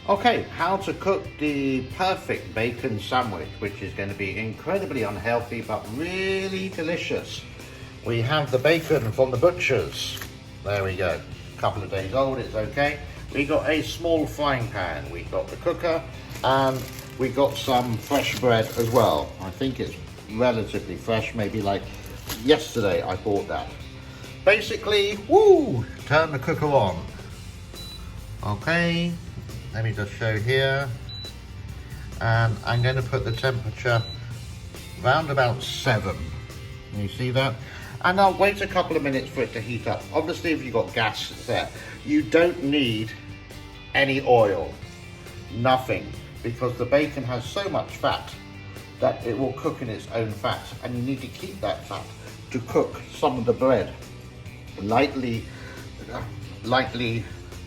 Okay, how to cook the perfect bacon sandwich, which is going to be incredibly unhealthy but really delicious. We have the bacon from the butcher's. There we go. A couple of days old, it's okay. We got a small frying pan, we got the cooker, and we got some fresh bread as well. I think it's relatively fresh, maybe like yesterday I bought that. Basically, turn the cooker on. Okay. Let me just show here, and I'm going to put the temperature round about 7. Can you see that? And I'll wait a couple of minutes for it to heat up. Obviously, if you've got gas there, you don't need any oil, nothing, because the bacon has so much fat that it will cook in its own fat, and you need to keep that fat to cook some of the bread. Lightly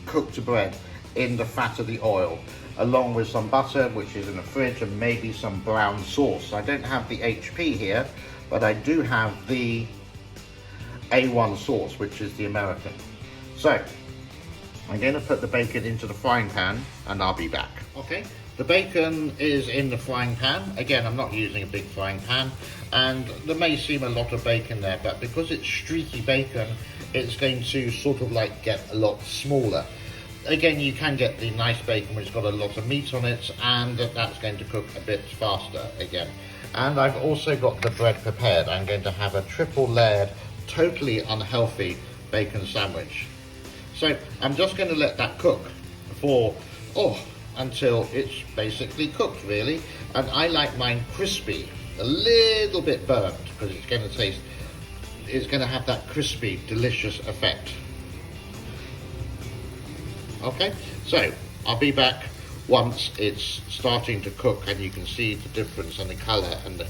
cooked bread in the fat of the oil, along with some butter, which is in the fridge, and maybe some brown sauce. I don't have the HP here, but I do have the A1 sauce, which is the American. So I'm going to put the bacon into the frying pan and I'll be back. Okay, the bacon is in the frying pan. Again, I'm not using a big frying pan, and there may seem a lot of bacon there, but because it's streaky bacon, it's going to sort of like get a lot smaller. Again, you can get the nice bacon which has got a lot of meat on it, and that's going to cook a bit faster again. And I've also got the bread prepared. I'm going to have a triple layered, totally unhealthy bacon sandwich. So I'm just going to let that cook for, until it's basically cooked really. And I like mine crispy, a little bit burnt, because it's going to have that crispy, delicious effect. Okay, so I'll be back once it's starting to cook and you can see the difference in the colour, and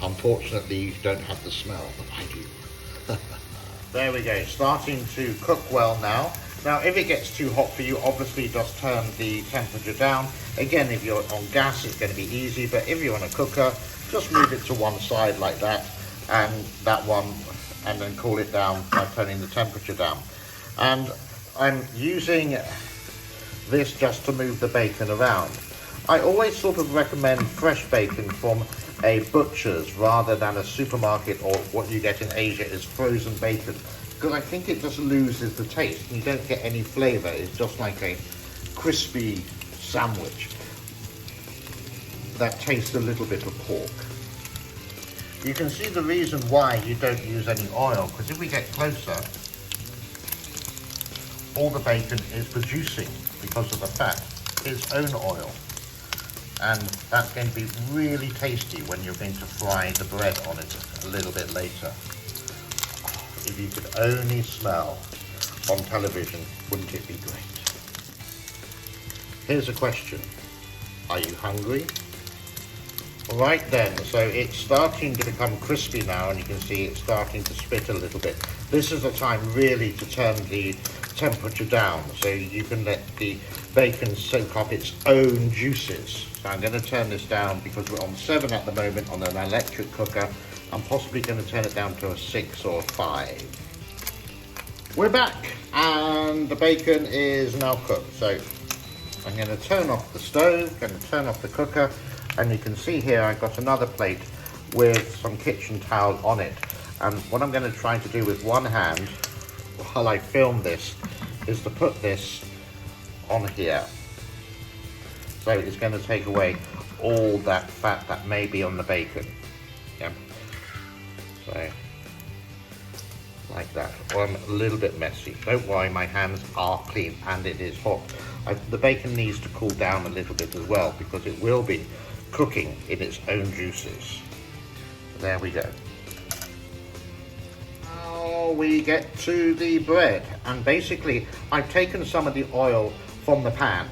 unfortunately you don't have the smell, but I do. There we go, starting to cook well now. Now if it gets too hot for you, obviously just turn the temperature down. Again, if you're on gas it's going to be easy, but if you're on a cooker, just move it to one side like that, and that one, and then cool it down by turning the temperature down. And I'm using this just to move the bacon around. I always sort of recommend fresh bacon from a butcher's rather than a supermarket, or what you get in Asia is frozen bacon, because I think it just loses the taste. You don't get any flavour. It's just like a crispy sandwich that tastes a little bit of pork. You can see the reason why you don't use any oil, because if we get closer, all the bacon is producing, because of the fat, its own oil. And that's going to be really tasty when you're going to fry the bread on it a little bit later. If you could only smell on television, wouldn't it be great? Here's a question. Are you hungry? Right then, so it's starting to become crispy now, and you can see it's starting to spit a little bit. This is the time really to turn the temperature down, so you can let the bacon soak up its own juices. So I'm going to turn this down because we're on 7 at the moment on an electric cooker. I'm possibly going to turn it down to a 6 or 5. We're back, and the bacon is now cooked. So I'm going to turn off the stove, going to turn off the cooker, and you can see here I've got another plate with some kitchen towel on it. And what I'm going to try to do with one hand while I film this is to put this on here. So it's going to take away all that fat that may be on the bacon. Yeah. So, like that. Or I'm a little bit messy. Don't worry, my hands are clean and it is hot. The bacon needs to cool down a little bit as well, because it will be cooking in its own juices. There we go. Now we get to the bread, and basically I've taken some of the oil from the pan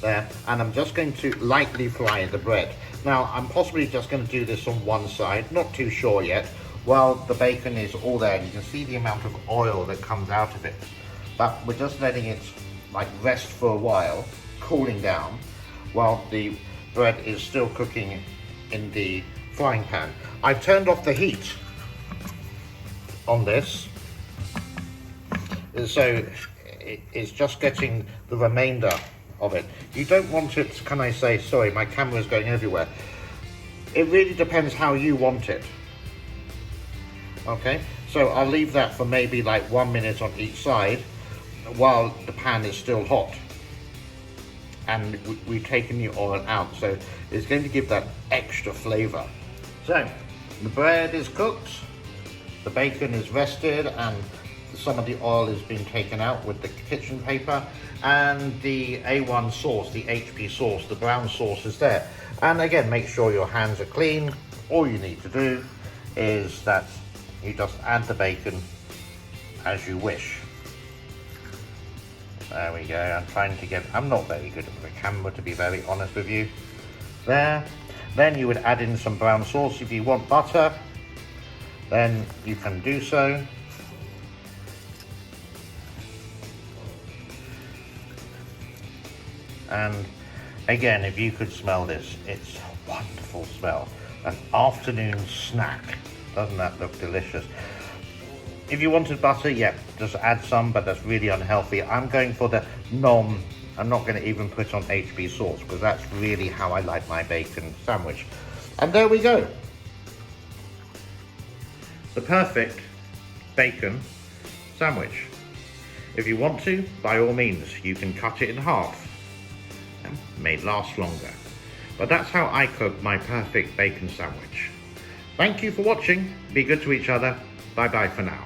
there, and I'm just going to lightly fry the bread. Now I'm possibly just going to do this on one side, not too sure yet, while the bacon is all there, and you can see the amount of oil that comes out of it. But we're just letting it like rest for a while, cooling down, while the bread is still cooking in the frying pan. I've turned off the heat on this, so it's just getting the remainder of it. You don't want it, can I say, sorry, my camera's going everywhere. It really depends how you want it. Okay, so I'll leave that for maybe like 1 minute on each side while the pan is still hot. And we've taken the oil out, so it's going to give that extra flavor. So the bread is cooked, the bacon is rested, and some of the oil has been taken out with the kitchen paper, and the A1 sauce, the HP sauce, the brown sauce is there. And again, make sure your hands are clean. All you need to do is that you just add the bacon as you wish. There we go. I'm not very good with the camera, to be very honest with you. There. Then you would add in some brown sauce. If you want butter, then you can do so. And again, if you could smell this, it's a wonderful smell. An afternoon snack. Doesn't that look delicious? If you wanted butter, yeah, just add some, but that's really unhealthy. I'm going for the I'm not going to even put on HB sauce, because that's really how I like my bacon sandwich. And there we go. The perfect bacon sandwich. If you want to, by all means, you can cut it in half. And may last longer. But that's how I cook my perfect bacon sandwich. Thank you for watching. Be good to each other. Bye bye for now.